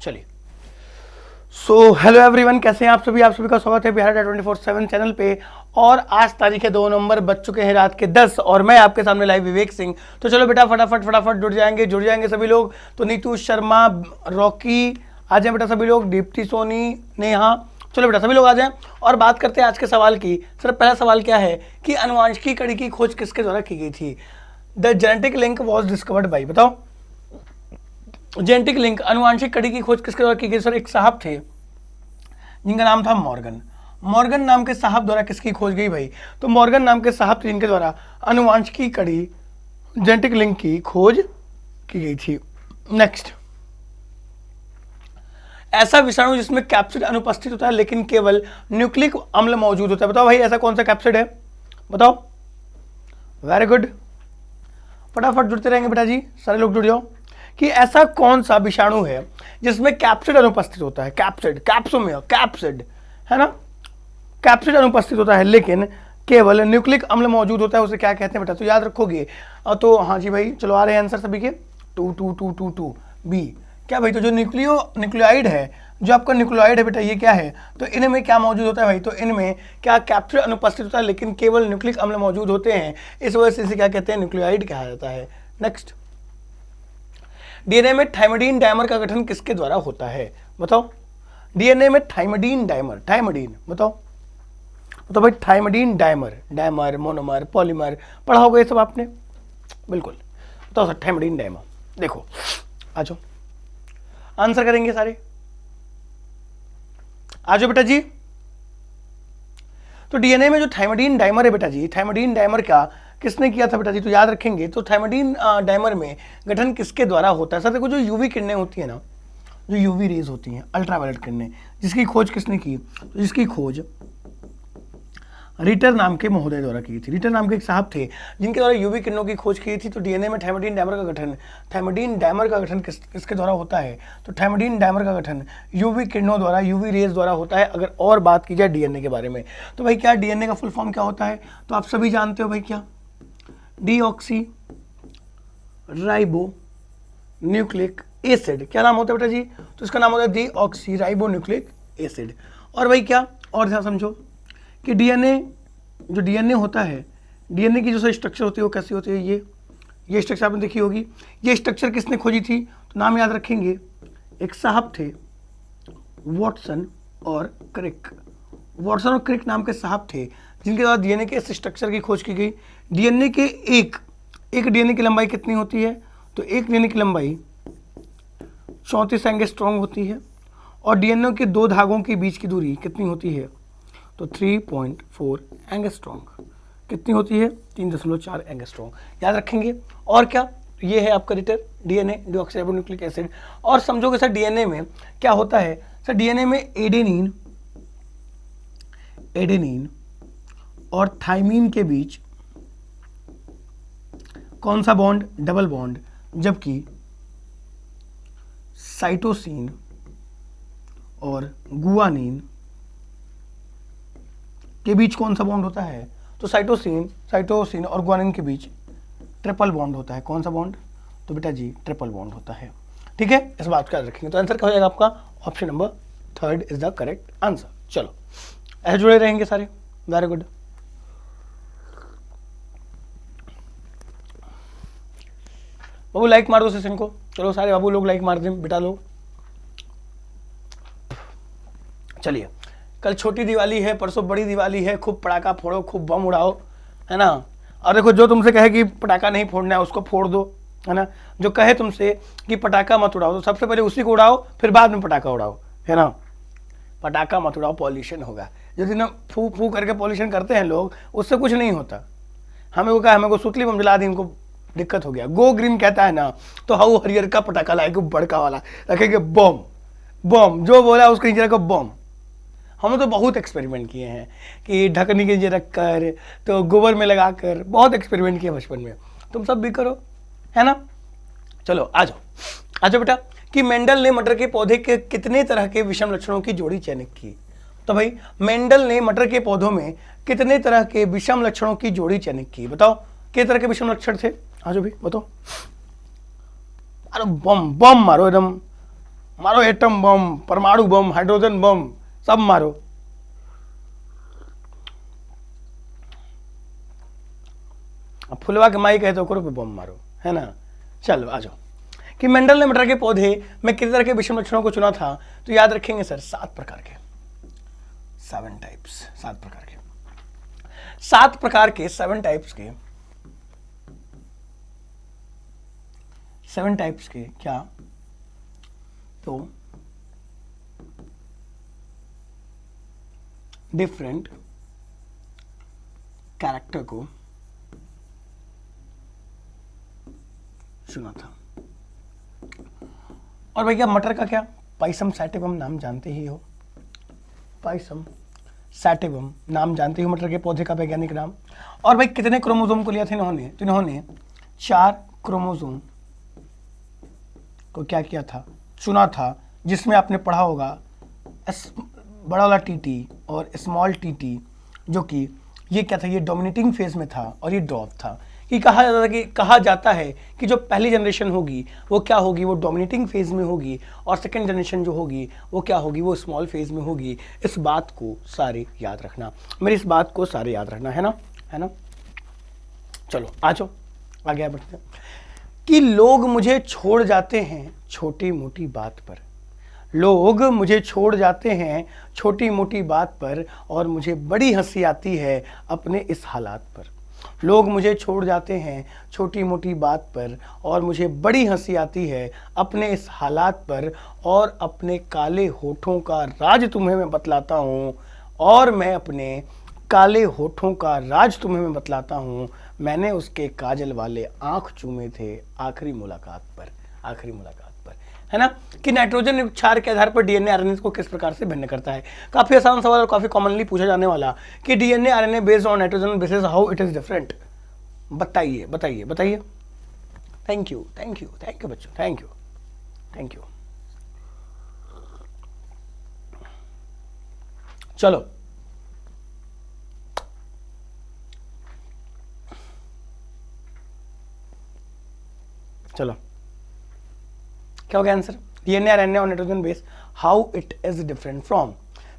चलिए, so hello everyone, कैसे हैं आप सभी का स्वागत है बिहार 24/7 चैनल पे। और आज तारीख है 2 नवंबर, बज चुके हैं रात के 10 और मैं आपके सामने लाइव विवेक सिंह। तो चलो बेटा फटाफट जुड़ जाएंगे सभी लोग। तो नीतू शर्मा, रॉकी आ जाए बेटा सभी लोग, दीप्ति सोनी, नेहा, चलो बेटा सभी लोग आ जाएं और बात करते हैं आज के सवाल की। सर पहला सवाल क्या है कि अनुवांशिकी कड़ी की खोज किसके द्वारा की गई थी? The genetic link was discovered by, बताओ जेनेटिक लिंक, अनुवांशिक कड़ी की खोज किसके द्वारा की गई? सर एक साहब थे जिनका नाम था मॉर्गन नाम के साहब द्वारा किसकी खोज गई भाई? तो मॉर्गन नाम के साहब थे जिनके द्वारा अनुवांशिकी कड़ी, जेनेटिक लिंक की खोज की गई थी। नेक्स्ट, ऐसा विषाणु जिसमें कैप्सिड अनुपस्थित होता है लेकिन केवल न्यूक्लिक अम्ल मौजूद होता है, बताओ भाई ऐसा कौन सा कैप्सिड है? बताओ। वेरी गुड, फटाफट जुड़ते रहेंगे बेटा जी, सारे लोग जुड़ जाओ। कि ऐसा कौन सा विषाणु है जिसमें कैप्सिड अनुपस्थित होता है? कैप्सिड है ना, कैप्सिड अनुपस्थित होता है लेकिन केवल न्यूक्लिक अम्ल मौजूद होता है, उसे क्या कहते हैं बेटा? तो याद रखोगे। तो हाँ जी भाई, चलो आ रहे हैं आंसर सभी के। 2 बी क्या भाई? तो जो न्यूक्लियोइड है, जो आपका न्यूक्लियोइड है बेटा, ये क्या है? तो इनमें क्या मौजूद होता है भाई? तो इनमें क्या कैप्सिड अनुपस्थित होता है लेकिन केवल न्यूक्लिक अम्ल मौजूद होते हैं, इस वजह से इसे क्या कहते हैं? न्यूक्लियोइड कहा जाता है। नेक्स्ट, डीएनए में थाइमिडीन डायमर का गठन किसके द्वारा होता है? बताओ। डीएनए में थाइमिडीन डायमर, बताओ भाई। थाइमिडीन डायमर, मोनोमर, पॉलीमर, पढ़ा होगा ये सब आपने, बिल्कुल। बताओ सर, थाइमिडीन डायमर। देखो आ जाओ, आंसर करेंगे सारे, आ जाओ बेटा जी। तो डीएनए में जो थाइमिडीन डायमर है बेटा जी, थाइमिडीन डायमर का किसने किया था बेटा जी? तो याद रखेंगे। तो थाइमिडीन डायमर में गठन किसके द्वारा होता है? सर देखो, जो यूवी किरणें होती है ना, जो यूवी रेज होती हैं, अल्ट्रावायलेट किरणें, जिसकी खोज किसने की? तो जिसकी खोज रिटर नाम के महोदय द्वारा की थी। रिटर नाम के एक साहब थे जिनके द्वारा यूवी किरणों की खोज की थी। तो डीएनए में थाइमिडीन डायमर का गठन किसके द्वारा होता है? तो थाइमिडीन डायमर का गठन यूवी किरणों द्वारा, यूवी रेज द्वारा होता है। अगर और बात की जाए डीएनए के बारे में, तो भाई क्या डीएनए का फुल फॉर्म क्या होता है? तो आप सभी जानते हो भाई, क्या? Deoxy ribo nucleic acid. क्या नाम होता है बेटा जी? तो इसका नाम होता है डीऑक्सी राइबो न्यूक्लिक एसिड। और भाई क्या और ध्यान समझो कि डीएनए होता है, डीएनए की जो स्ट्रक्चर होती है वो कैसी होती है? ये स्ट्रक्चर आपने देखी होगी। ये स्ट्रक्चर किसने खोजी थी? तो नाम याद रखेंगे, एक साहब थे वॉटसन और क्रिक नाम के साहब थे जिनके द्वारा डीएनए के इस स्ट्रक्चर की खोज की गई। डीएनए के एक डीएनए की लंबाई कितनी होती है? तो एक डीएनए की लंबाई 34 एंगस्ट्रॉम होती है और डीएनए के 2 धागों के बीच की दूरी कितनी होती है? तो 3.4 एंगस्ट्रॉम। कितनी होती है? 3.4 एंगस्ट्रॉम। याद रखेंगे। और क्या? ये है आपका रिटर डीएनए, डीऑक्सीराइबोन्यूक्लिक एसिड। और समझोगे सर डीएनए में क्या होता है? सर डीएनए में एडेनिन और थाइमीन के बीच कौन सा बॉन्ड? Double bond. जबकि साइटोसिन और गुआनिन के बीच कौन सा बॉन्ड होता है? तो साइटोसिन और गुआनिन के बीच ट्रिपल बॉन्ड होता है। कौन सा बॉन्ड? तो बेटा जी ट्रिपल बॉन्ड होता है। ठीक है, इस बात का याद रखेंगे। तो आंसर क्या हो जाएगा आपका? Option number 3 is the correct answer. चलो ऐसे जुड़े रहेंगे सारे, वेरी गुड। बाबू लाइक मार दो सेशन को, चलो सारे बाबू लोग लाइक मार दें, बेटा लोग। चलिए, कल छोटी दिवाली है, परसों बड़ी दिवाली है, खूब पटाखा फोड़ो, खूब बम उड़ाओ, है ना। और देखो, जो तुमसे कहे कि पटाखा नहीं फोड़ना है उसको फोड़ दो, है ना। जो कहे तुमसे कि पटाखा मत उड़ाओ तो सबसे पहले उसी को उड़ाओ, फिर बाद में पटाखा उड़ाओ, है ना। पटाखा मत उड़ाओ, पॉल्यूशन होगा। जो दिन फू फू करके पॉल्यूशन करते हैं लोग, उससे कुछ नहीं होता। हमें को कहा, हमें को सुतली बम जला दी, इनको दिक्कत हो गया। गो ग्रीन कहता है ना, तो हाउ हरियर का पटाखा लाएगा, बड़का वाला रखेंगे, बम जो बोला उसके नीचे रखो बम। हमने तो बहुत एक्सपेरिमेंट किए हैं कि ढकनी के नीचे रख कर, तो गोबर में लगा कर, बहुत एक्सपेरिमेंट किए बचपन में। तुम सब भी करो, है ना। चलो आ जाओ बेटा। कि मेंडल ने मटर के पौधे के कितने तरह के विषम लक्षणों की जोड़ी चयनित की? तो भाई मेंडल ने मटर के पौधों में कितने तरह के विषम लक्षणों की जोड़ी चयनित की? बताओ कितने तरह के विषम लक्षण थे? आ जाओ भी बताओ। अरे बम मारो एकदम, मारो एटम बम, परमाणु बम, हाइड्रोजन बम, सब मारो। अब फुलवा के माई कहे तो करो बम मारो, है ना। चलो आ जाओ कि मेंडल ने मटर के पौधे में किस तरह के विषम लक्षणों को चुना था, तो याद रखेंगे सर 7 प्रकार के, 7 टाइप्स, 7 प्रकार के, 7 प्रकार के, 7 टाइप्स के, 7 टाइप्स के क्या, तो डिफरेंट कैरेक्टर को चुना था। और भैया मटर का क्या, पाइसम सैटिवम नाम जानते ही हो, पाइसम सैटिवम नाम जानते हो मटर के पौधे का वैज्ञानिक नाम। और भाई कितने क्रोमोसोम को लिया था इन्होंने, तो इन्होंने 4 क्रोमोसोम को क्या किया था, चुना था, जिसमें आपने पढ़ा होगा बड़ा वाला टीटी और स्मॉल टीटी, जो कि ये क्या था, ये डोमिनेटिंग फेज में था और ये ड्रॉप था। कि कहा जाता है कि जो पहली जनरेशन होगी वो क्या होगी, वो डोमिनेटिंग फेज में होगी, और सेकंड जनरेशन जो होगी वो क्या होगी, वो स्मॉल फेज में होगी। इस बात को सारे याद रखना, मेरी इस बात को सारे याद रखना, है ना, है ना। चलो आ जाओ आगे बढ़ते हैं। कि लोग मुझे छोड़ जाते हैं छोटी मोटी बात पर, लोग मुझे छोड़ जाते हैं छोटी मोटी बात पर, और मुझे बड़ी हंसी आती है अपने इस हालात पर। लोग मुझे छोड़ जाते हैं छोटी मोटी बात पर, और मुझे बड़ी हंसी आती है अपने इस हालात पर, और अपने काले होठों का राज तुम्हें मैं बतलाता हूँ, और मैं अपने काले होठों का राज तुम्हें मैं बतलाता हूँ, मैंने उसके काजल वाले आंख चूमे थे आखिरी मुलाकात पर, आखिरी मुलाकात पर, है ना। कि नाइट्रोजन उपचार के आधार पर डीएनए आरएनए को किस प्रकार से भिन्न करता है। काफी आसान सवाल और काफी कॉमनली पूछा जाने वाला कि DNA RNA based on nitrogen bases how it is different. बताइए बताइए बताइए। Thank you thank you thank you बच्चों, थैंक यू थैंक यू। चलो चलो क्या हो गया आंसर, डीएनए आरएनए और nitrogen base how it is different from.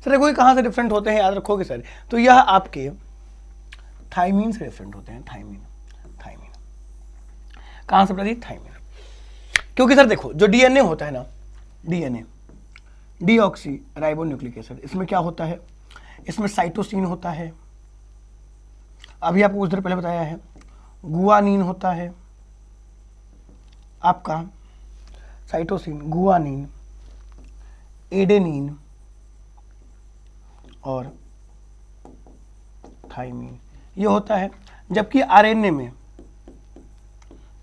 Sir देखो ये कहां से डिफरेंट होते हैं, याद रखोगे सर, तो यह आपके थाइमीन से डिफरेंट होते हैं, थाइमीन, थाइमीन कहां से प्रदीप, थाइमीन। क्योंकि सर देखो जो डीएनए होता है ना, DNA deoxy ribo nucleic acid, इसमें क्या होता है, इसमें साइटोसिन होता है, अभी आपको उस देर पहले बताया है, गुआनिन होता है आपका, साइटोसिन, गुआनिन, एडेनिन और थाइमीन, ये होता है। जबकि आरएनए में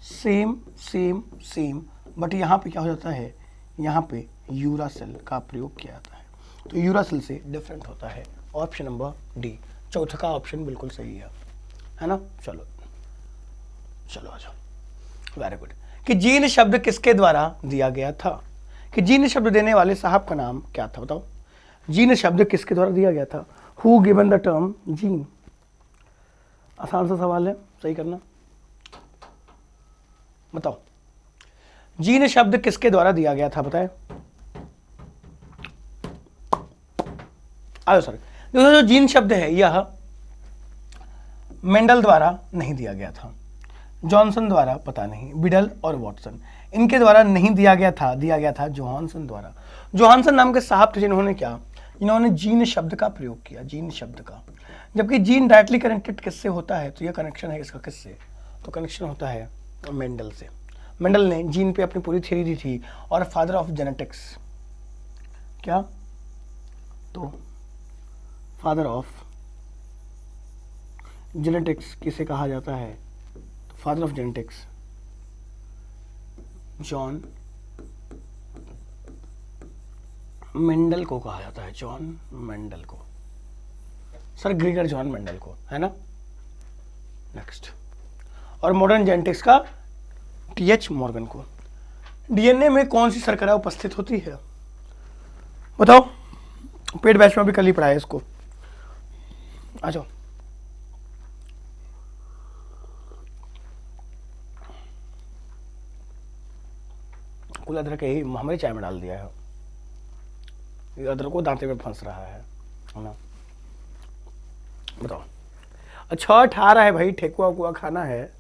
सेम सेम सेम, बट यहाँ पे क्या हो जाता है, यहाँ पे यूरासिल का प्रयोग किया जाता है, तो यूरासिल से डिफरेंट होता है। ऑप्शन नंबर डी, चौथा का ऑप्शन बिल्कुल सही है ना। चलो चलो आ जाओ, वेरी गुड। कि जीन शब्द किसके द्वारा दिया गया था, कि जीन शब्द देने वाले साहब का नाम क्या था, बताओ। जीन शब्द किसके द्वारा दिया गया था, who given the term gene. आसान सा सवाल है, सही करना, बताओ। जीन शब्द किसके द्वारा दिया गया था, बताए। आयो सर, देखो जो जीन शब्द है यह मेंडल द्वारा नहीं दिया गया था, जॉनसन द्वारा पता नहीं, बिडल और वॉटसन इनके द्वारा नहीं दिया गया था, दिया गया था जोहानसन द्वारा। जोहानसन नाम के साहब थे जिन्होंने क्या, इन्होंने जीन शब्द का प्रयोग किया, जीन शब्द का। जबकि जीन डायरेक्टली कनेक्टेड किससे होता है, तो यह कनेक्शन है इसका किससे, तो कनेक्शन होता है मेंडल से। मेंडल ने जीन पे अपनी पूरी थ्योरी दी थी, और फादर ऑफ जेनेटिक्स क्या, तो फादर ऑफ जेनेटिक्स किसे कहा जाता है, तो father of genetics John Mendel को कहा जाता है, जॉन मेंडल को, सर ग्रेगर जॉन मेंडल को, है ना। नेक्स्ट, और मॉडर्न जेनेटिक्स का टीएच मॉर्गन को। डीएनए में कौन सी शर्करा उपस्थित होती है, बताओ। पेड बैच में भी कल ही पढ़ाया इसको, आ जाओ। कुल अदरक यही हमारी चाय में डाल दिया है। ये अदरक को दांते में फंस रहा है ना। बताओ, अच्छा ठा रहा है भाई, ठेकुआ उकुआ खाना है,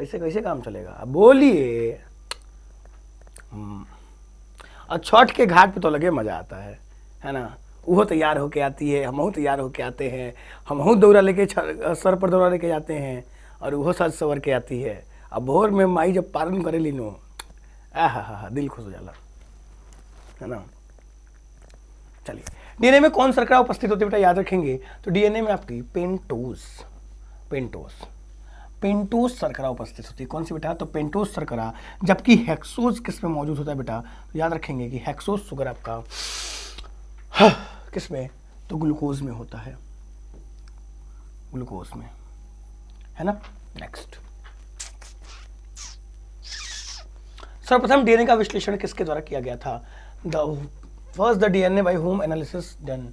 ऐसे कैसे काम चलेगा, बोलिए। और छठ के घाट पे तो लगे मजा आता है ना। वो तैयार होके आती है, हमहू तैयार होके आते हैं, हमहू दौरा लेके सर पर दौरा लेके जाते हैं, और वो सज सवर के आती है। अब भोर में माई जब पारण करे लीनो, हा दिल खुश हो जाला, है ना। चलिए, डीएनए में कौन शर्करा उपस्थित होती है बेटा, याद रखेंगे। तो डीएनए में आपकी पेंटोज शर्करा उपस्थित होती है। कौन सी बेटा, तो पेंटोज शर्करा। जबकि हेक्सोज किस में मौजूद होता है बेटा, तो याद रखेंगे कि हेक्सोज शुगर आपका किस में, तो ग्लूकोज में होता है, ग्लूकोज में, है ना। नेक्स्ट, सर्वप्रथम डीएनए का विश्लेषण किसके द्वारा किया गया था, first the DNA by home analysis done.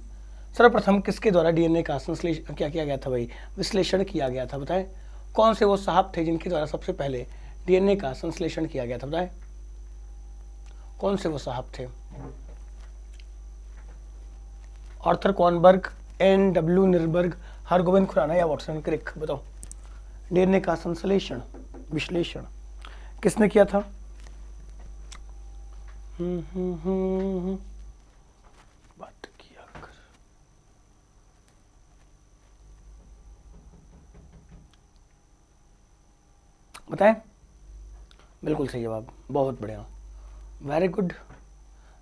सर्वप्रथम किसके द्वारा डीएनए का संश्लेषण क्या किया गया था भाई, विश्लेषण किया गया था, बताएं कौन से वो साहब थे जिनके द्वारा सबसे पहले डीएनए का संश्लेषण किया गया था, बताएं कौन से वो साहब थे। Arthur Kornberg, N.W. Nirenberg, Hargobind Khorana या वाटसन क्रिक। बताओ, डीएनए का संश्लेषण विश्लेषण किसने किया था। बात किया कर, बताएं, बिल्कुल सही जवाब, बहुत बढ़िया, वेरी गुड।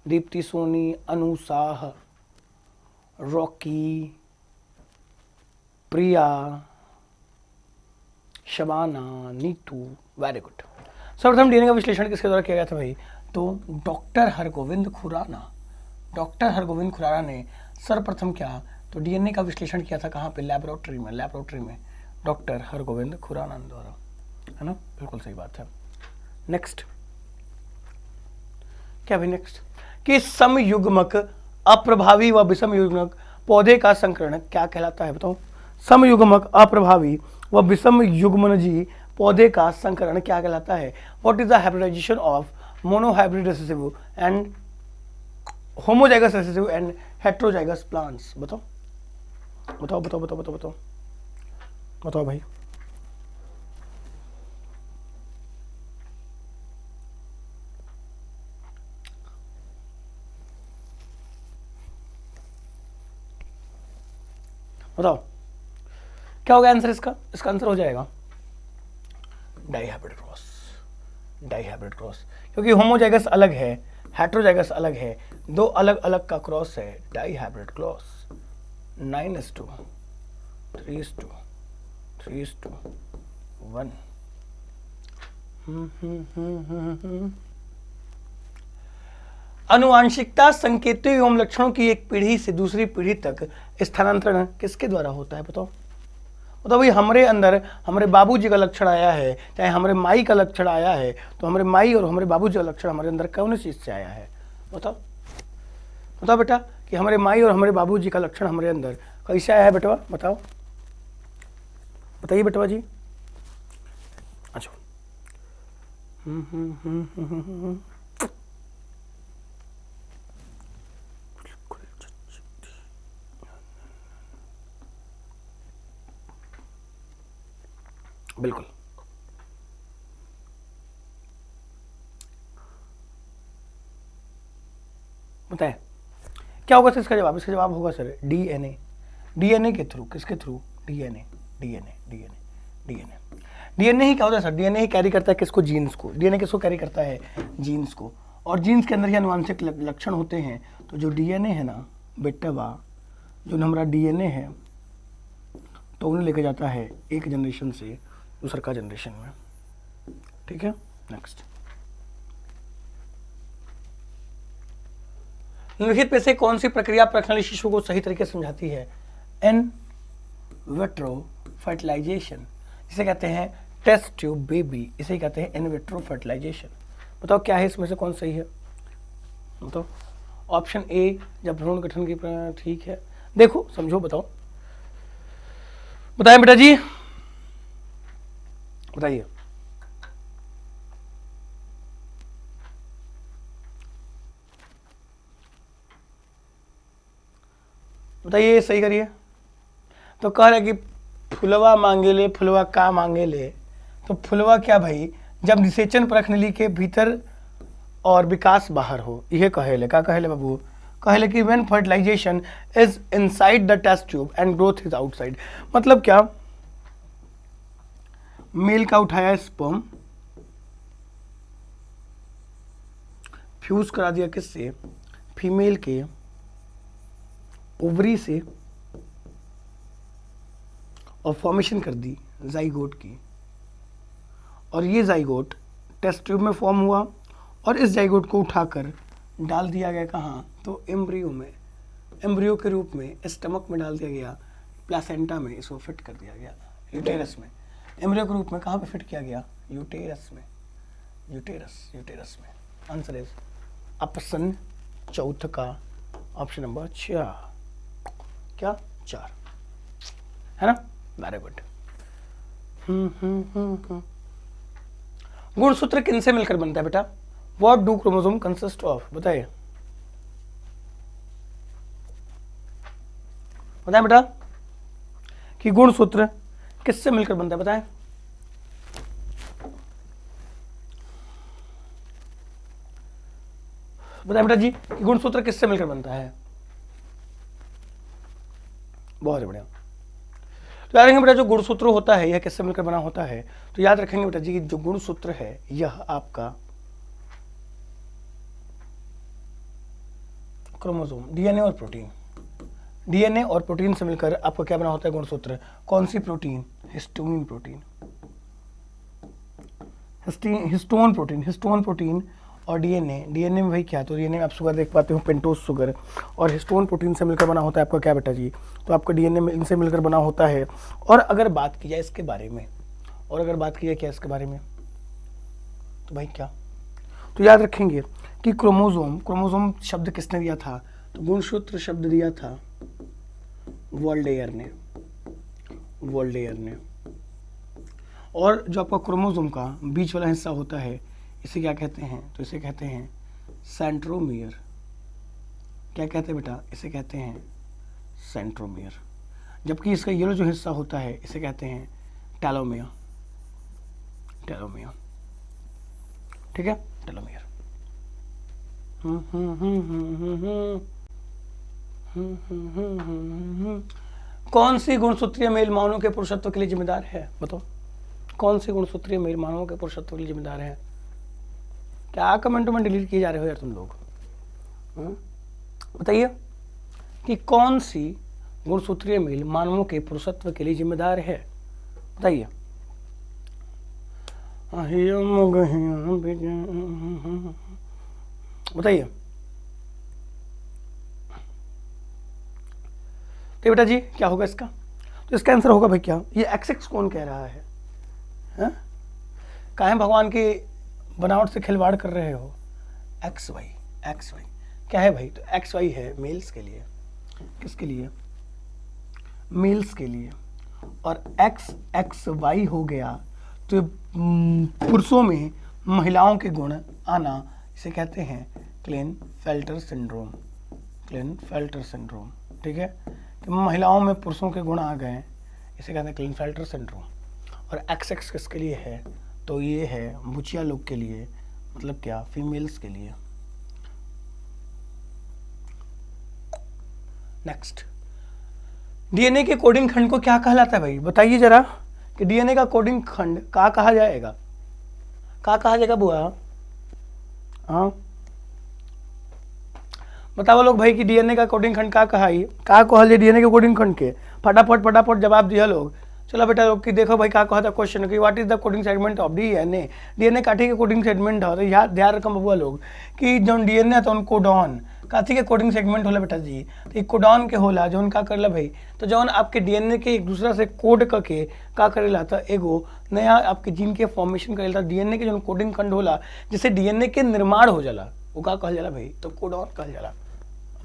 दीप्ति सोनी, अनु साह, रॉकी, प्रिया, शबाना, नीतू, वेरी गुड। सर्वप्रथम डीएनए का विश्लेषण किसके द्वारा किया गया था भाई, तो डॉक्टर हरगोविंद खुराना। डॉक्टर हरगोविंद खुराना ने सर्वप्रथम क्या, तो डीएनए का विश्लेषण किया था कहाँ पे, लैबोरेटरी में डॉक्टर हरगोविंद खुराना द्वारा, है ना, बिल्कुल सही बात है। नेक्स्ट क्या भाई, नेक्स्ट कि समयुग्मक अप्रभावी व विषम युग्मक पौधे का संकरण क्या कहलाता है, बताओ। समयुग्मक अप्रभावी व विषम युग्मनजी पौधे का संकरण क्या कहलाता है। What is the hybridization of monohybrid recessive and homozygous recessive and heterozygous plants. बताओ बताओ बताओ बताओ बताओ बताओ बताओ भाई। बताओ क्या होगा आंसर इसका, इसका आंसर हो जाएगा डाइहाइब्रिड क्रॉस। डाइहाइब्रिड क्रॉस, क्योंकि होमोजाइगस अलग है, हेट्रोजाइगस अलग है, दो अलग अलग का क्रॉस है, डाइहाइब्रिड क्रॉस। 9:2, 3:2, 3:1। अनुवांशिकता संकेतों एवं लक्षणों की एक पीढ़ी से दूसरी पीढ़ी तक स्थानांतरण किसके द्वारा होता है, बताओ। मतलब भाई हमारे अंदर हमारे बाबूजी का लक्षण आया है, चाहे हमारे माई का लक्षण आया है, तो हमारे माई और हमारे बाबूजी का लक्षण हमारे अंदर कौन चीज से आया है, बताओ। बताओ बेटा कि हमारे माई और हमारे बाबूजी का लक्षण हमारे अंदर कैसे आया है बेटवा, बताओ, बताइए बेटवा जी। अच्छा, बिल्कुल बताएं क्या होगा सर इसका जवाब। इसका जवाब होगा सर डीएनए। डीएनए के थ्रू, किसके through, DNA DNA DNA DNA DNA ही क्या होता है सर, डीएनए ही कैरी करता है किसको, जीन्स को। डीएनए किसको कैरी करता है, जीन्स को। और जीन्स के अंदर ही आनुवंशिक लक्षण होते हैं। तो जो डीएनए है ना बेटा, जो हमारा डीएनए है, तो उन्हें लेके जाता है एक जनरेशन से दूसरा का जनरेशन में, ठीक है। नेक्स्ट, निम्नलिखित में से कौन सी प्रक्रिया प्रखंडी शिशु को सही तरीके से समझाती है। इन विट्रो फर्टिलाइजेशन, जिसे कहते हैं टेस्ट ट्यूब बेबी, इसे कहते हैं इन विट्रो फर्टिलाइजेशन। बताओ क्या है इसमें से कौन सही है, बताओ। ऑप्शन ए जब भ्रूण गठन की, ठीक है, देखो समझो, बताओ, बताएं बेटा जी, बताइए। बताइए सही करिए। तो कह रहे कि फुलवा मांगे ले फुलवा का मांगे ले, तो फुलवा क्या भाई, जब निषेचन परख नली के भीतर और विकास बाहर हो, यह कहेले। का कहेले बाबू, कहेले कि when fertilization is inside the test tube and growth is outside. मतलब क्या, मेल का उठाया स्पर्म, फ्यूज करा दिया किससे, फीमेल के ओवरी से, और फॉर्मेशन कर दी जाइगोट की, और ये जाइगोट टेस्ट ट्यूब में फॉर्म हुआ, और इस जाइगोट को उठाकर डाल दिया गया कहाँ, तो एम्ब्रियो में, एम्ब्रियो के रूप में स्टमक में डाल दिया गया, प्लासेंटा में इसको फिट कर दिया गया, यूटेरस में। एम्ब्रियो के रूप में कहाँ पे फिट किया गया, यूटेरस में, यूटेरस में। आंसर इज ऑप्शन चौथ का, ऑप्शन नंबर 4, क्या 4 है ना। Very good. गुणसूत्र किनसे मिलकर बनता है बेटा, what do chromosome consist of, बताइए बताएं बेटा कि गुणसूत्र किससे मिलकर बनता है, बताएं। बताएं बेटा जी कि गुणसूत्र किससे मिलकर बनता है। बहुत बढ़िया। तो याद रखेंगे बेटा जो गुणसूत्र होता है यह किससे मिलकर बना होता है, तो याद रखेंगे बेटा जी कि जो गुणसूत्र है यह आपका क्रोमोसोम, डीएनए और प्रोटीन, डीएनए और प्रोटीन से मिलकर आपका क्या बना होता है गुणसूत्र। कौन सी protein, histone protein, histone protein, histone protein और डीएनए, डीएनए में भाई क्या, तो डीएनए में आप शुगर देख पाते हो पेंटोज शुगर, और हिस्टोन प्रोटीन से मिलकर बना होता है आपका क्या बेटा जी, तो आपका डीएनए में इनसे मिलकर बना होता है। और अगर बात की जाए इसके बारे में, और अगर बात की जाए क्या इसके बारे में, तो भाई क्या, तो याद रखेंगे कि क्रोमोसोम, क्रोमोसोम शब्द किसने दिया था, तो गुणसूत्र शब्द दिया था वोल्डेयर ने, वोल्डेयर ने। और जो आपका क्रोमोसोम का बीच वाला हिस्सा होता है इसे क्या कहते हैं, तो इसे कहते हैं सेंट्रोमियर। क्या कहते हैं बेटा, इसे कहते हैं सेंट्रोमियर। जबकि इसका येलो जो हिस्सा होता है इसे कहते हैं टेलोमियर, टेलोमियर, ठीक है, टेलोमियर। कौन सी गुणसूत्रीय मेल मानव के पुरुषत्व के लिए जिम्मेदार है, बताओ कौन सी गुणसूत्रीय मेल मानव के पुरुषत्व के लिए जिम्मेदार है। क्या कमेंटों में डिलीट किए जा रहे हो यार तुम लोग, बताइए कि कौन सी गुणसूत्रीय मेल मानवों के पुरुषत्व के लिए जिम्मेदार है, बताइए। बताइए तो बेटा जी क्या होगा इसका, तो इसका आंसर होगा भाई क्या, ये XX कौन कह रहा है, काहे भगवान की बनावट से खिलवाड़ कर रहे हो। XY, XY क्या है भाई, तो XY है मेल्स के लिए, किसके लिए, मेल्स के लिए, और XXY हो गया तो पुरुषों में महिलाओं के गुण आना, इसे कहते हैं क्लेनफेल्टर सिंड्रोम, क्लेनफेल्टर सिंड्रोम, ठीक है, कि महिलाओं में पुरुषों के गुण आ गए, इसे कहते हैं क्लेनफेल्टर सिंड्रोम। और XX किसके लिए है, तो ये है बुचिया लोग के लिए, मतलब क्या, फीमेल्स के लिए। नेक्स्ट, डीएनए के कोडिंग खंड को क्या कहलाता है भाई, बताइए जरा कि डीएनए का कोडिंग खंड क्या कहा जाएगा, क्या कहा जाएगा बुआ, हाँ बताओ लोग भाई कि डीएनए का कोडिंग खंड क्या कहा, क्या कहा जाए डीएनए के कोडिंग खंड के, फटाफट फटाफट जवाब दिया लोग। चलो बेटा लोग कि देखो भाई क्या कहा था क्वेश्चन कि what is the coding segment of DNA, DNA काठी के कोडिंग सेगमेंट है, तो याद ध्यान रखो बबुआ लोग कि जो डीएनए है तो उन कोडॉन काठी के कोडिंग सेगमेंट होला बेटा जी, तो एक कोडॉन के होला जो उनका करला भाई, तो जौन आपके डीएनए के एक दूसरा से कोड करके का करेला था एगो नया आपके जीन के फॉर्मेशन करेला, डीएनए के जो कोडिंग खंड होला जिससे डीएनए के निर्माण हो जाला वो का कहल जाला भाई, तो कोडॉन कहल जाला।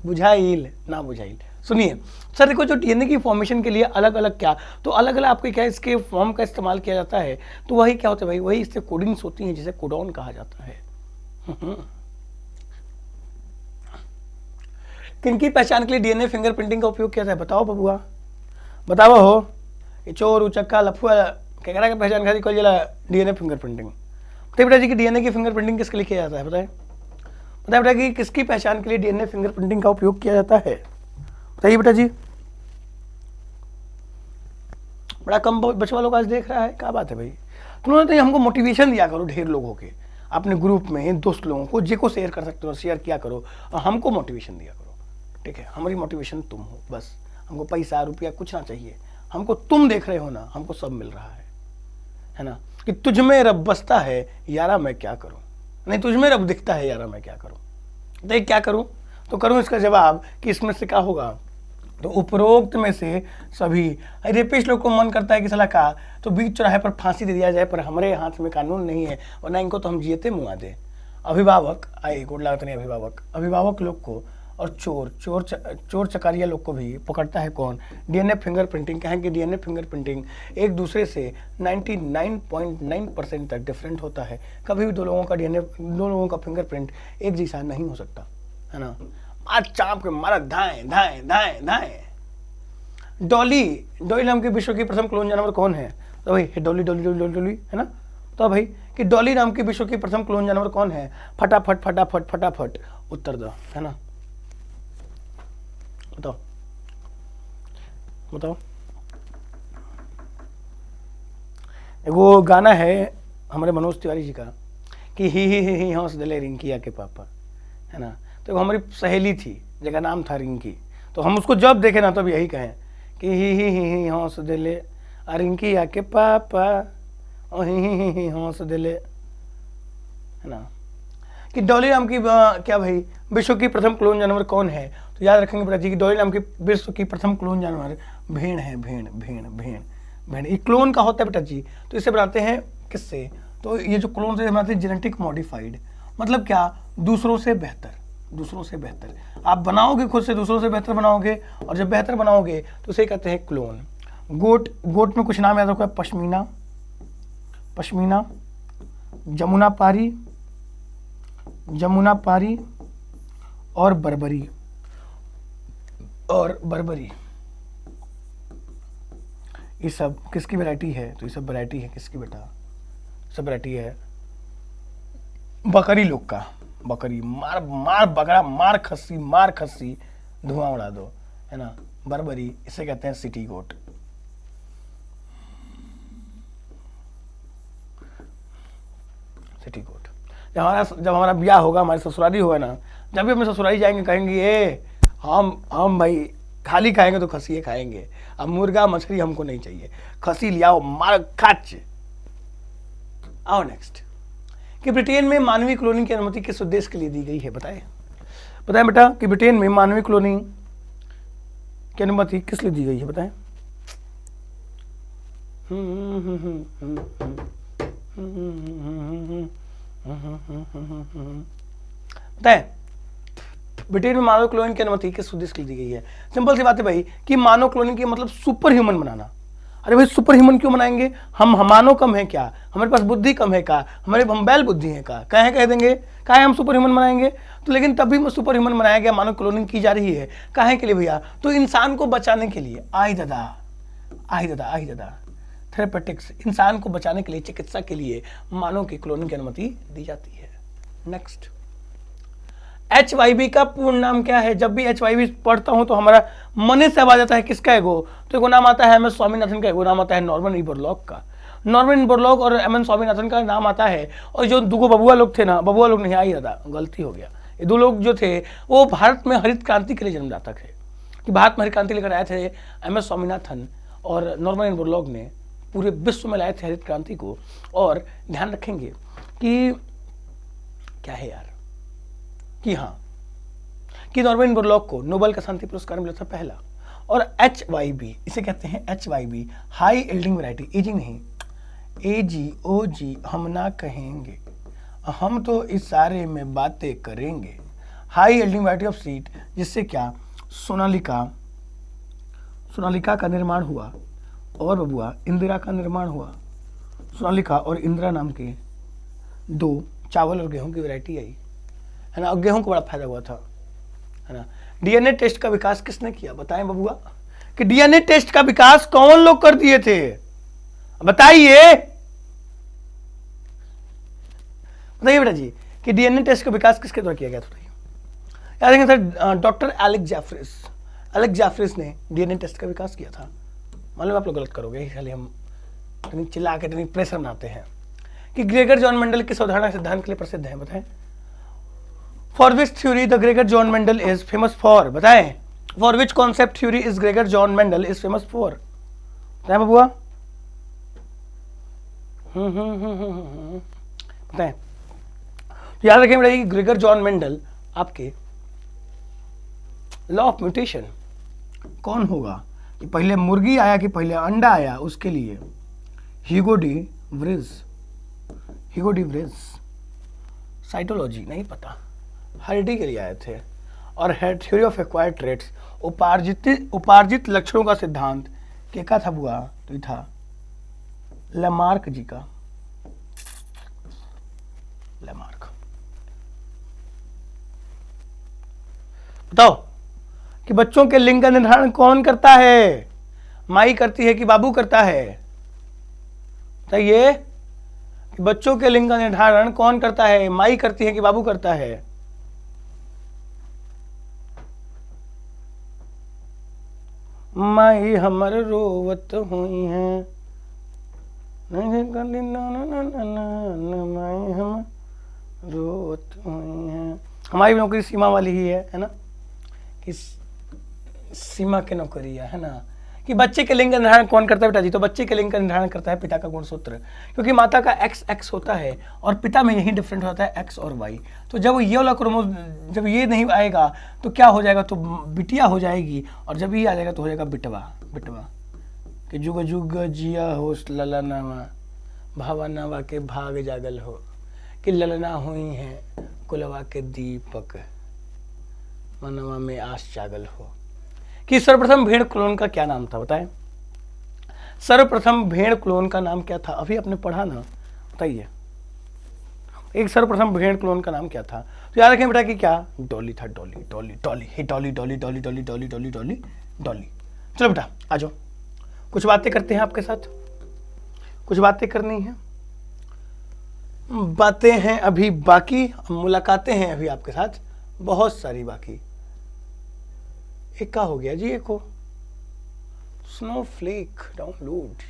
बुझाइल ना बुझाइल, सुनिए सर देखो जो डीएनए की फॉर्मेशन के लिए अलग अलग क्या, तो अलग अलग आपके क्या इसके फॉर्म का इस्तेमाल किया जाता है, तो वही क्या होता है भाई, वही इससे कोडिंग्स होती हैं जिसे कोडॉन कहा जाता है। किनकी पहचान के लिए डीएनए फिंगरप्रिंटिंग का उपयोग किया जाता है? बताओ बबुआ, बताओ हो। ये चोर उचक्का लफुआ केकड़ा की पहचान खाती कोई जला डीएनए फिंगरप्रिंटिंग। बताइए बेटा जी कि डीएनए की फिंगरप्रिंटिंग किसके लिए किया जाता है? बताइए बताइए बेटा कि किसकी पहचान के लिए डीएनए फिंगरप्रिंटिंग का उपयोग किया जाता है? बताइए बेटा जी। बड़ा कम बच्चा लोग आज देख रहा है, क्या बात है भाई। तुमने तो हमको मोटिवेशन दिया करो ढेर लोगों के अपने ग्रुप में, दोस्त लोगों को जिसको शेयर कर सकते हो शेयर किया करो और हमको मोटिवेशन दिया करो, ठीक है। हमारी मोटिवेशन तुम हो, बस हमको पैसा रुपया कुछ ना चाहिए, हमको तुम देख रहे हो ना, हमको सब मिल रहा है ना। कि तुझ में रब बसता है यारा मैं क्या करूं, नहीं तुझ में रब दिखता है यारा मैं क्या करूं। देख क्या करूं, तो करूं इसका जवाब कि इसमें से क्या होगा, तो उपरोक्त में से सभी। रेपिस्ट लोग को मन करता है कि साला का तो बीच चौराहे पर फांसी दे दिया जाए, पर हमारे हाथ में कानून नहीं है और ना इनको तो हम जियते मुआ दे। अभिभावक आए गोड़ लागत नहीं, अभिभावक लोग को और चोर चकारिया लोग को भी पकड़ता है कौन? DNA fingerprinting. कहें कि डीएनए फिंगरप्रिंटिंग एक दूसरे से 99.9% तक डिफरेंट होता है। कभी भी दो लोगों का फिंगरप्रिंट एक जैसा नहीं हो सकता, है ना। आज चाप के मारा धाएं धाएं धाएं धाएं। डॉली नाम के विश्व की प्रथम क्लोन जानवर कौन है? तो भाई डॉली डॉली डॉली डॉली डॉली है ना। तो भाई कि डॉली नाम के विश्व की प्रथम क्लोन जानवर कौन है? फटाफट फटाफट फटाफट उत्तर दो, है ना। बताओ बताओ। वो गाना है हमारे मनोज तिवारी जी का कि ही हंस दिले रिंकिया के पापा, है ना। तो हमारी सहेली थी जिसका नाम था रिंकी, तो हम उसको जब देखे ना तब यही कहें कि ही हंस दिले रिंकिया के पापा और ही हंस दिले, है ना। कि डॉली नाम की क्या भाई विश्व की प्रथम क्लोन जानवर कौन है? तो याद रखेंगे बेटा जी कि डॉली नाम की विश्व की प्रथम क्लोन जानवर भेड़ है। भेड़ भेड़ भेड़ भेड़ ये क्लोन का होता है बेटा जी। तो इसे बनाते हैं किससे? तो ये जो क्लोन से बनाते हैं जेनेटिक मॉडिफाइड, मतलब क्या? दूसरों से बेहतर। दूसरों से बेहतर आप बनाओगे, खुद से दूसरों से बेहतर बनाओगे, और जब बेहतर बनाओगे तो उसे कहते हैं क्लोन। गोट में कुछ नाम याद रखो है, पश्मीना, जमुना पारी और बर्बरी। ये सब किसकी वैरायटी है? तो ये सब वैरायटी है किसकी बेटा? सब वैरायटी है बकरी लोग का। बकरी मार बकरा मार खस्सी धुआं उड़ा दो, है ना। बर्बरी इसे कहते हैं सिटी गोट। जब हमारा ब्याह होगा, हमारी ससुराली होगा ना, जब भी हम ससुराली जाएंगे कहेंगे ए हम भाई खाली खाएंगे तो खस्सी खाएंगे, अब मुर्गा मछली हमको नहीं चाहिए, खस्सी लियाओ मार खाच। आओ नेक्स्ट कि ब्रिटेन में मानवीय क्लोनिंग की अनुमति किस उद्देश्य के लिए दी गई है? बताएं बेटा कि ब्रिटेन में मानवीय क्लोनिंग की अनुमति किस लिए दी गई है? बताएं। बताएं ब्रिटेन में मानव क्लोनिंग की अनुमति किस उद्देश्य के लिए दी गई है? सिंपल सी बात है भाई कि मानव क्लोनिंग की मतलब सुपर ह्यूमन बनाना। अरे भाई सुपर ह्यूमन क्यों बनाएंगे? हम मानव कम है क्या? हमारे पास बुद्धि कम है क्या? हम बैल बुद्धि है क्या? कह देंगे काहे हम सुपर ह्यूमन बनाएंगे? तो लेकिन तभी सुपर ह्यूमन बनाया गया, मानव क्लोनिंग की जा रही है। काहे के लिए भैया? तो इंसान को बचाने के लिए। आई दादा थेरेपेटिक्स, इंसान को बचाने के लिए, चिकित्सा के लिए मानव की क्लोनिंग की अनुमति दी जाती है। नेक्स्ट, HYV का पूर्ण नाम क्या है? जब भी HYV पढ़ता हूं तो हमारा मन से आवाज आता है किसका एगो? तो एगो नाम आता है MS स्वामीनाथन का, एगो नाम आता है नॉर्मन ई बोरलॉग का। नॉर्मन ई बोरलॉग और MN स्वामीनाथन का नाम आता है। और जो दो बबुआ लोग थे ना, बबुआ लोग नहीं, आई दादा गलती हो गया, ये दो लोग जो थे वो भारत में हरित क्रांति के लिए जन्मदाता थे, कि भारत में हरित क्रांति लेकर आए थे MS स्वामीनाथन और नॉर्मन ई बोरलॉग ने, पूरे विश्व में लाए थे हरित क्रांति को। और ध्यान रखेंगे कि क्या है यार कि हाँ कि नॉर्मन बोरलॉग को नोबेल का शांति पुरस्कार मिला था पहला। और HYV इसे कहते हैं HYV high yielding variety, ageing नहीं, AGOG हम ना कहेंगे, हम तो इशारे में बातें करेंगे। High yielding variety of seed, जिससे क्या सोनालिका का निर्माण हुआ और बबुआ इंदिरा का निर्माण हुआ। सोनालिका और इंदिरा नाम के दो चावल और गेहूं की वैरायटी आई, है ना। और गेहूं को बड़ा फायदा हुआ था, है ना। डीएनए टेस्ट का विकास किसने किया, बताएं बबुआ, कि डीएनए टेस्ट का विकास कौन लोग कर दिए थे, बताइए बताइए बेटा जी, कि डीएनए टेस्ट का विकास किसके द्वारा किया गया था, याद रखेंगे सर, डॉक्टर एलेक्स जैफ्रिस ने डीएनए टेस्ट का विकास किया था। मालूम आप लोग गलत करोगे, खाली हम चिल्ला के प्रेशर बनाते हैं। कि ग्रेगर जॉन मेंडल किस अवधारणा सिद्धांत के लिए प्रसिद्ध है, बताएं। For which theory the Gregor John Mendel is famous for, बताएं। For which concept theory is Gregor John Mendel is famous for, बताएं बबुआ। बताएं। याद रखें बेटा कि ग्रेगर जॉन मेंडल आपके लॉ ऑफ म्यूटेशन कौन होगा, कि पहले मुर्गी आया कि पहले अंडा आया, उसके लिए ह्यूगो डी व्रिज साइटोलॉजी नहीं पता, हेरिडिटी के लिए आए थे। और थ्योरी ऑफ एक्वायर्ड ट्रेट्स उपार्जित लक्षणों का सिद्धांत क्या था बुआ, तो ये था लमार्क जी का, लमार्क। बताओ कि बच्चों के लिंग का निर्धारण कौन करता है, माई करती है कि बाबू करता है, बताइए कि बच्चों के लिंग का निर्धारण कौन करता है, माई करती है कि बाबू करता है। माई हमर रोवत हुई है, माई हम रोवत हुई है। हमारी नौकरी सीमा वाली ही है ना, कि सीमा की नौकरी है ना। कि बच्चे के लिंग का निर्धारण कौन करता है बेटा जी, तो बच्चे के लिंग का निर्धारण करता है पिता का गुणसूत्र, क्योंकि माता का XX होता है और पिता में यही डिफरेंट होता है X और Y। तो जब ये वाला क्रोमोसोम, जब ये नहीं आएगा तो क्या हो जाएगा, तो बिटिया हो जाएगी, और जब ये आ जाएगा तो हो जाएगा बिटवा। कि जुग जुग जिया हो ललनावा, भावनावा के भाग जागल हो, कि ललना हुई है कुलवा के दीपक, मनवा में आस जागल हो। कि सर्वप्रथम भेड़ क्लोन का क्या नाम था, बताएं। सर्वप्रथम भेड़ क्लोन का नाम क्या था, अभी आपने पढ़ा ना, बताइए। एक सर्वप्रथम भेड़ क्लोन का नाम क्या था, तो याद रखें बेटा कि क्या, डॉली था, डॉली डॉली डॉली हे डॉली डॉली डॉली डॉली डॉली डॉली डॉली डॉली। चलो बेटा आ जाओ, कुछ बातें करते हैं आपके साथ, कुछ बातें करनी है, बातें हैं अभी बाकी, मुलाकातें हैं अभी आपके साथ बहुत सारी बाकी। एक का हो गया जी, एक हो स्नोफ्लेक डाउनलोड,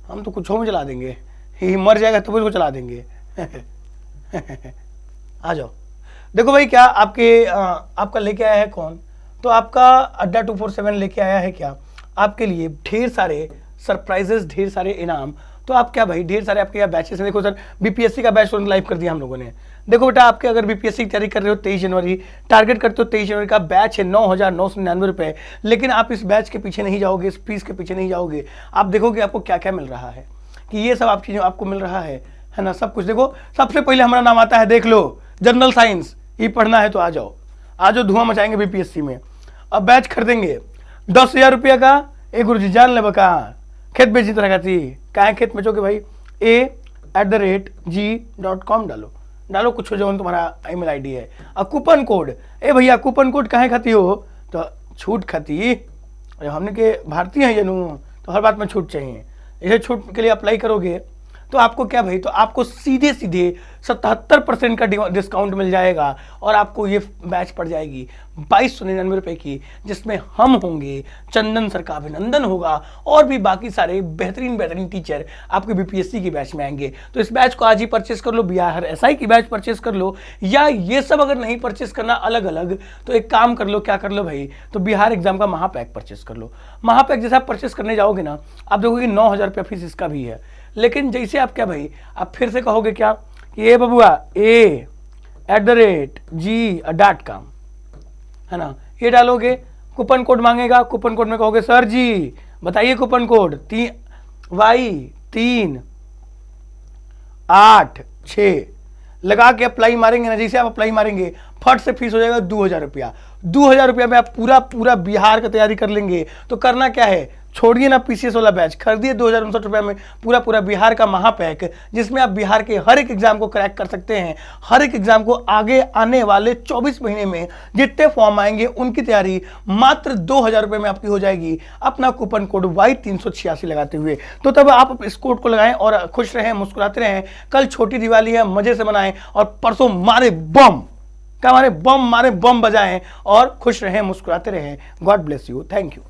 हम तो कुछ हो में चला देंगे, ही मर जाएगा तो उसको चला देंगे। आ जाओ, देखो भाई क्या आपका लेके आया है कौन, तो आपका अड्डा 247 लेके आया है क्या आपके लिए ढेर सारे सरप्राइजेस, ढेर सारे इनाम। तो आप क्या भाई, ढेर सारे आपके यहाँ बैचेस हैं। देखो सर, बीपीएससी का बैच लाइव कर दिया हम लोगों ने। देखो बेटा, आपके अगर बीपीएससी की तैयारी कर रहे हो 23 जनवरी टारगेट करते हो, 23 जनवरी का बैच है 9,999 रुपए। लेकिन आप इस बैच के पीछे नहीं जाओगे, इस फीस के पीछे नहीं जाओगे, आप देखोगे आपको क्या क्या मिल रहा है, कि ये सब आप चीज़ें आपको मिल रहा है ना, सब कुछ। देखो सबसे पहले हमारा नाम आता है, देख लो, जनरल साइंस, ये पढ़ना है तो आ जाओ, धुआं मचाएंगे बीपीएससी में। अब बैच खरीदेंगे 10,000 रुपया का, एक गुरुजी जान ले बका खेत बेची तरह थी, क्या खेत बेचोगे भाई, a@g.com डालो कुछ हो जो तुम्हारा ईमेल आईडी है। और कूपन कोड, भैया कूपन कोड कहाँ खाती हो, तो छूट खाती, हमने के भारतीय हैं जनू, तो हर बात में छूट चाहिए। इसे छूट के लिए अप्लाई करोगे तो आपको क्या भाई, तो आपको सीधे 77% का डिस्काउंट मिल जाएगा, और आपको ये बैच पड़ जाएगी 2299 रुपए की, जिसमें हम होंगे, चंदन सर का अभिनंदन होगा, और भी बाकी सारे बेहतरीन टीचर आपके बीपीएससी की बैच में आएंगे। तो इस बैच को आज ही परचेस कर लो, बिहार एसआई की बैच परचेस कर लो, या ये सब अगर नहीं परचेस करना अलग अलग, तो एक काम कर लो, क्या कर लो भाई, तो बिहार एग्जाम का महापैक परचेस कर लो। महापैक जैसे आप परचेस करने जाओगे ना, आप देखोगे 9,000 रुपया फीस इसका भी है। लेकिन जैसे आप क्या भाई, आप फिर से कहोगे क्या कि ये बबुआ a@g.com है ना, ये डालोगे, कूपन कोड मांगेगा, कूपन कोड में कहोगे सर जी बताइए कूपन कोड Y386 लगा के अप्लाई मारेंगे ना, जैसे आप अप्लाई मारेंगे फट से फीस हो जाएगा 2,000 रुपया। 2,000 रुपया में आप पूरा बिहार का तैयारी कर लेंगे। तो करना क्या है, छोड़िए ना पीसीएस वाला बैच, खरीदिए 2069 रुपये में पूरा बिहार का महापैक, जिसमें आप बिहार के हर एक एग्जाम को क्रैक कर सकते हैं। हर एक एग्जाम को आगे आने वाले 24 महीने में जितने फॉर्म आएंगे उनकी तैयारी मात्र 2000 रुपये में आपकी हो जाएगी, अपना कूपन कोड Y386 लगाते हुए। तो तब आप इस कोड को लगाएं और खुश रहें, मुस्कुराते रहें। कल छोटी दिवाली है, मजे से मनाएं और परसों मारे बम का मारे बम बजाएं और खुश रहें, मुस्कुराते रहें। God bless you, thank you.